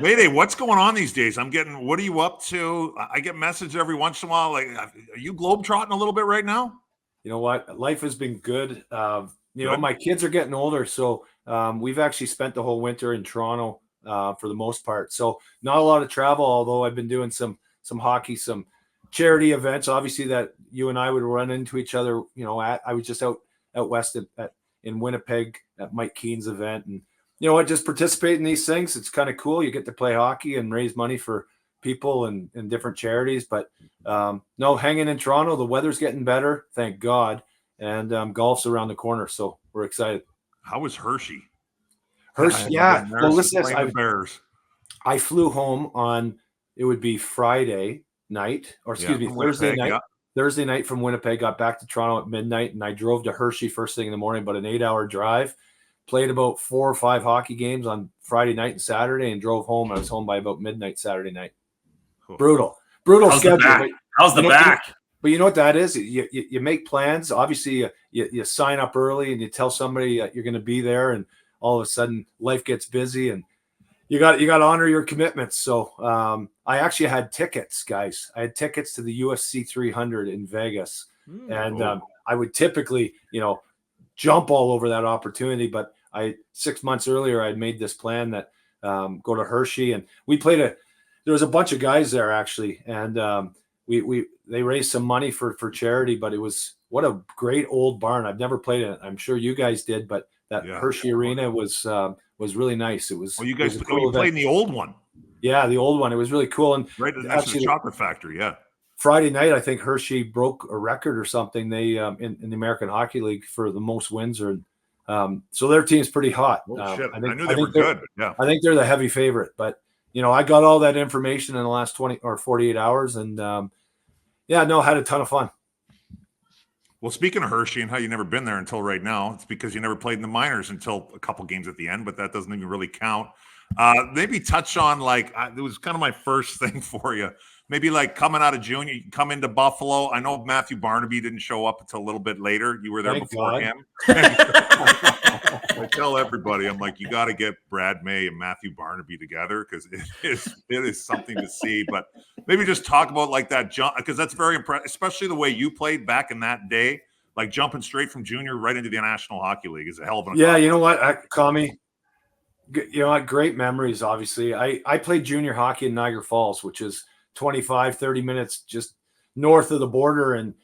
Mayday, what's going on these days? What are you up to? I get messages every once in a while. Like, are you globetrotting a little bit right now? You know what? Life has been good. Good. My kids are getting older, so we've actually spent the whole winter in Toronto for the most part. So not a lot of travel, although I've been doing some hockey, some charity events. Obviously, that you and I would run into each other. I was just out west in Winnipeg at Mike Keene's event, and just participate in these things. It's kind of cool. You get to play hockey and raise money for people and different charities. But no, hanging in Toronto, the weather's getting better, thank God, and golf's around the corner, so we're excited. How was Hershey? Yeah. Well, listen, Bears. I flew home on, it would be Friday night, or excuse me, Thursday night. Yeah. Thursday night from Winnipeg, got back to Toronto at midnight, and I drove to Hershey first thing in the morning, about an 8-hour drive. Played about 4 or 5 hockey games on Friday night and Saturday, and drove home. I was home by about midnight Saturday night. Brutal How's schedule. How's the back? But you know what that is? You make plans. Obviously, you sign up early and you tell somebody you're going to be there, and all of a sudden life gets busy, and you got to honor your commitments. So I actually had tickets, guys. I had tickets to the UFC 300 in Vegas, and I would typically, jump all over that opportunity. But 6 months earlier, I'd made this plan that go to Hershey, and we played there was a bunch of guys there actually. And they raised some money for charity, but what a great old barn. I've never played in it. I'm sure you guys did, but that Hershey Arena was really nice. It was. Oh, you guys played in the old one. Yeah, the old one. It was really cool. And right next to the chocolate factory. Yeah. Friday night, I think Hershey broke a record or something. They in the American Hockey League for the most wins, so their team's pretty hot. I knew they were good. Yeah, I think they're the heavy favorite. But I got all that information in the last 20 or 48 hours, and had a ton of fun. Well, speaking of Hershey and how you never been there until right now, it's because you never played in the minors until a couple games at the end, but that doesn't even really count. Maybe touch on it was kind of my first thing for you. Maybe like coming out of junior, you come into Buffalo. I know Matthew Barnaby didn't show up until a little bit later. You were there before him. I tell everybody, I'm like, you got to get Brad May and Matthew Barnaby together because it is something to see. But maybe just talk about like that jump, because that's very impressive, especially the way you played back in that day. Like jumping straight from junior right into the National Hockey League is a hell of an. Yeah, you know what, Kami? Great memories. Obviously, I played junior hockey in Niagara Falls, which is 25-30 minutes just north of the border, and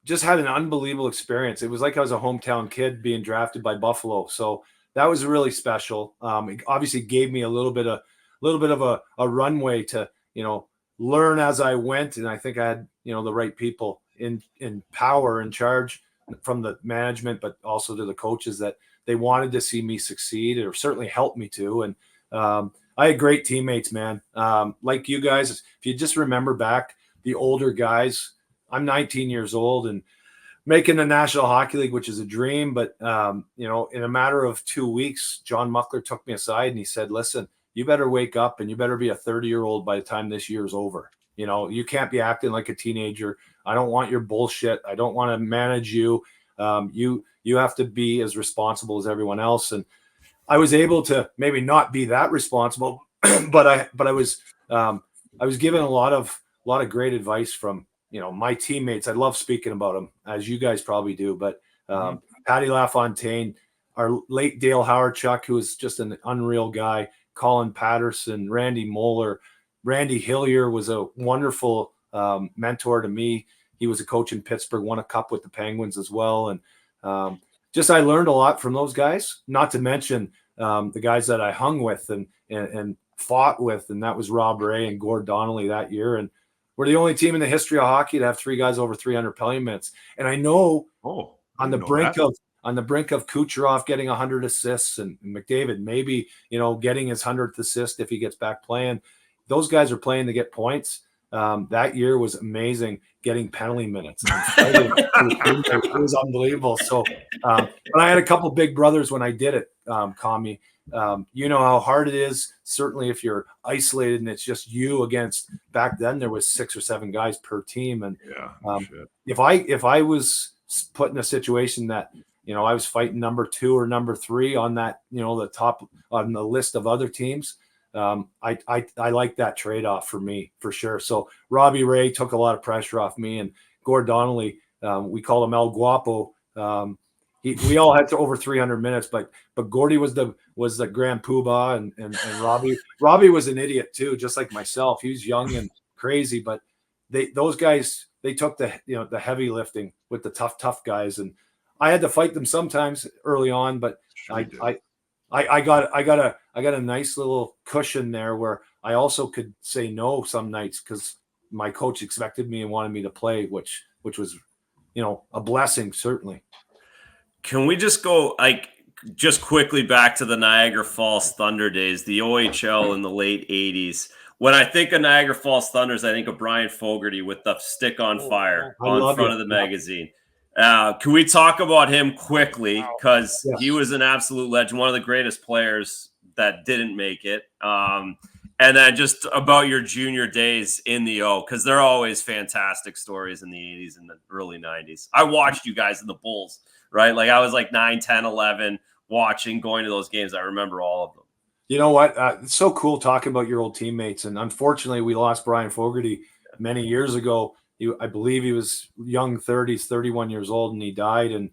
just had an unbelievable experience. It was like I was a hometown kid being drafted by Buffalo, so that was really special. It obviously gave me a little bit of a runway to learn as I went, and I think I had the right people in power, in charge, from the management, but also to the coaches, that they wanted to see me succeed, or certainly helped me to. And I had great teammates, man. Like you guys, if you just remember back, the older guys, I'm 19 years old and making the National Hockey League, which is a dream. But, in a matter of 2 weeks, John Muckler took me aside and he said, listen, you better wake up and you better be a 30-year-old by the time this year's over. You can't be acting like a teenager. I don't want your bullshit. I don't want to manage you. You have to be as responsible as everyone else. And I was able to maybe not be that responsible, but I was given a lot of great advice from my teammates. I love speaking about them, as you guys probably do. But Patty LaFontaine, our late Dale Howardchuk, who was just an unreal guy, Colin Patterson, Randy Moeller, Randy Hillier was a wonderful mentor to me. He was a coach in Pittsburgh, won a cup with the Penguins as well. And I learned a lot from those guys, not to mention the guys that I hung with and fought with. And that was Rob Ray and Gord Donnelly that year. And we're the only team in the history of hockey to have 3 guys over 300 penalty minutes. And I know on the brink of Kucherov getting 100 assists and McDavid maybe, getting his 100th assist if he gets back playing. Those guys are playing to get points. That year was amazing, getting penalty minutes. It was unbelievable. So, but I had a couple big brothers when I did it, Kami. You know how hard it is, certainly if you're isolated and it's just you against, back then there was 6 or 7 guys per team. And if I was put in a situation that, I was fighting number 2 or number 3 on that, the top on the list of other teams, I like that trade-off for me, for sure. So Robbie Ray took a lot of pressure off me, and Gord Donnelly, we called him El Guapo. We all had to over 300 minutes, but Gordy was the grand poobah, and Robbie was an idiot too, just like myself. He was young and crazy, but those guys, they took the heavy lifting with the tough guys, and I had to fight them sometimes early on, but I got a nice little cushion there where I also could say no some nights because my coach expected me and wanted me to play, which was, a blessing, certainly. Can we just go just quickly back to the Niagara Falls Thunder days, the OHL in the late 80s? When I think of Niagara Falls Thunders, I think of Brian Fogarty with the stick on fire on front of the magazine. Can we talk about him quickly? Because he was an absolute legend, one of the greatest players that didn't make it. And then just about your junior days in the O, because they're always fantastic stories in the 80s and the early 90s. I watched you guys in the Bulls, right? Like I was like 9, 10, 11 watching, going to those games. I remember all of them. You know what? It's so cool talking about your old teammates. And unfortunately, we lost Brian Fogarty many years ago. I believe he was young 30s, 31 years old, and he died. And,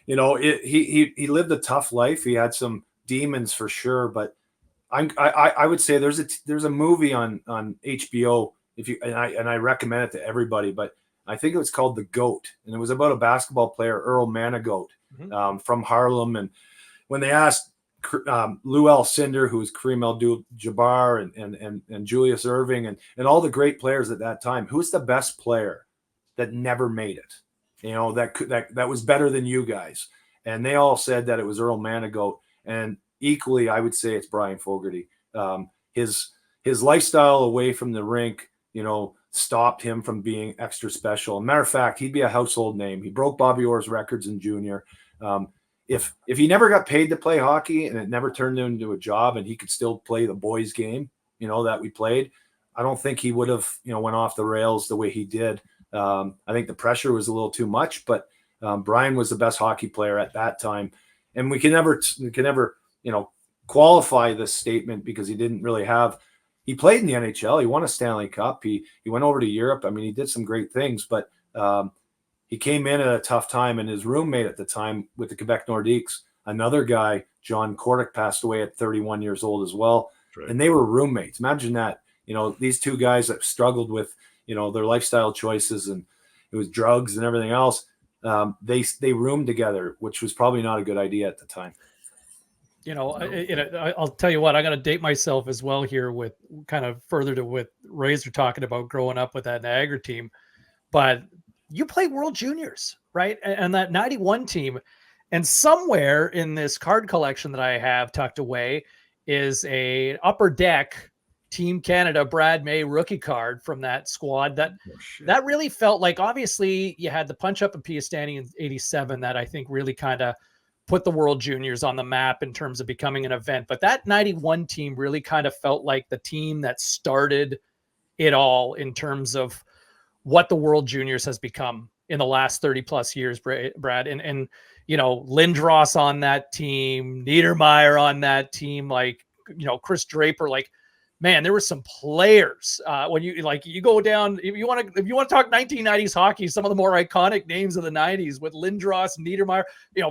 he lived a tough life. He had some demons for sure. But I would say there's a movie on HBO, and I recommend it to everybody, but I think it was called The GOAT, and it was about a basketball player, Earl Manigault, from Harlem. And when they asked Lou Alcindor, who was Kareem Abdul-Jabbar and Julius Erving and all the great players at that time, who's the best player that never made it? That was better than you guys. And they all said that it was Earl Manigault. And equally, I would say it's Brian Fogarty. His lifestyle away from the rink, stopped him from being extra special. Matter of fact, he'd be a household name. He broke Bobby Orr's records in junior. If he never got paid to play hockey and it never turned into a job and he could still play the boys game, that we played, I don't think he would have, went off the rails the way he did. I think the pressure was a little too much, but Brian was the best hockey player at that time. And we can never, qualify this statement because he didn't really have. He played in the NHL. He won a Stanley Cup. He went over to Europe. I mean, he did some great things, but he came in at a tough time. And his roommate at the time with the Quebec Nordiques, another guy, John Kordick, passed away at 31 years old as well. Right. And they were roommates. Imagine that. These two guys that struggled with, their lifestyle choices, and it was drugs and everything else. They roomed together, which was probably not a good idea at the time. I'll tell you what, I'm going to date myself as well here with kind of further to what Razor talking about growing up with that Niagara team. But you played World Juniors, right? And that 91 team. And somewhere in this card collection that I have tucked away is a Upper Deck Team Canada Brad May rookie card from that squad. That really felt like, obviously, you had the punch up in Piastani in 87 that I think really kind of put the World Juniors on the map in terms of becoming an event. But that 91 team really kind of felt like the team that started it all in terms of what the World Juniors has become in the last 30 plus years, Brad. And Lindros on that team, Niedermeyer on that team, Chris Draper, man, there were some players when you go down, if you want to talk 1990s hockey, some of the more iconic names of the 90s with Lindros, Niedermeyer,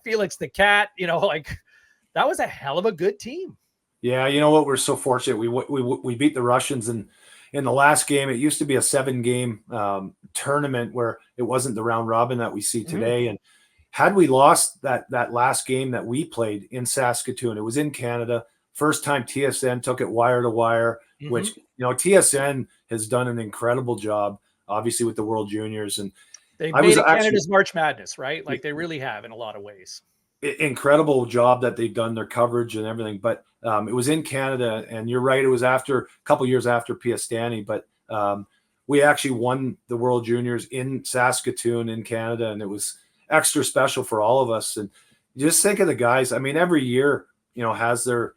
Felix the Cat, that was a hell of a good team. Yeah. You know what? We're so fortunate. We beat the Russians in the last game. It used to be a 7-game tournament where it wasn't the round robin that we see today. And had we lost that last game that we played in Saskatoon, it was in Canada. First time TSN took it wire to wire, which, TSN has done an incredible job, obviously, with the World Juniors. And they made it Canada's March Madness, right? They really have in a lot of ways. Incredible job that they've done, their coverage and everything. But it was in Canada, and you're right, it was a couple years after Piastani. But we actually won the World Juniors in Saskatoon in Canada, and it was extra special for all of us. And just think of the guys. I mean, every year, has their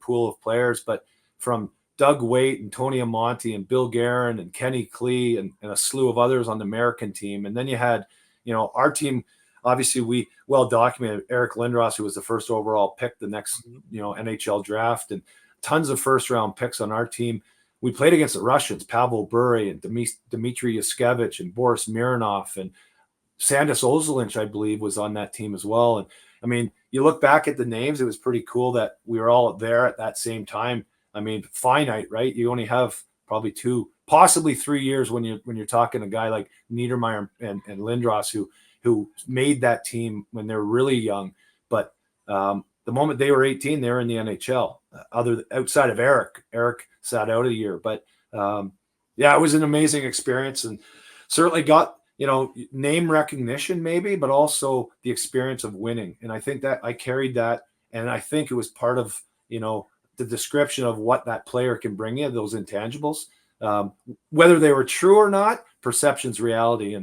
pool of players, but from Doug Waite and Tony Amonte and Bill Guerin and Kenny Klee and a slew of others on the American team. And then you had, our team, obviously we well documented Eric Lindros, who was the first overall pick the next, NHL draft. And tons of first round picks on our team. We played against the Russians, Pavel Bure and Dmitry Yushkevich and Boris Mironov, and Sandis Ozolinsh, I believe, was on that team as well. And I mean, you look back at the names, it was pretty cool that we were all there at that same time. I mean, finite, right? You only have probably 2, possibly 3 years when you're talking a guy like Niedermeyer and Lindros who made that team when they're really young. But the moment they were 18, they were in the NHL. Outside of Eric sat out a year. But yeah, it was an amazing experience, and certainly got, you know, name recognition maybe, but also the experience of winning. And I think that I carried that, and I think it was part of, you know, the description of what that player can bring you, those intangibles. Whether they were true or not, perception's reality.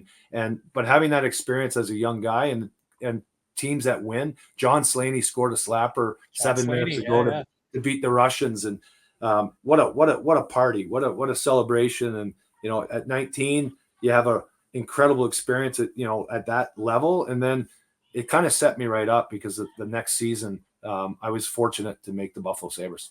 But having that experience as a young guy and teams that win, John Slaney scored a slapper 7 minutes ago to beat the Russians, and what a party, what a celebration. And you know, at 19, you have a incredible experience at that level, and then it kind of set me right up because the next season I was fortunate to make the Buffalo Sabres.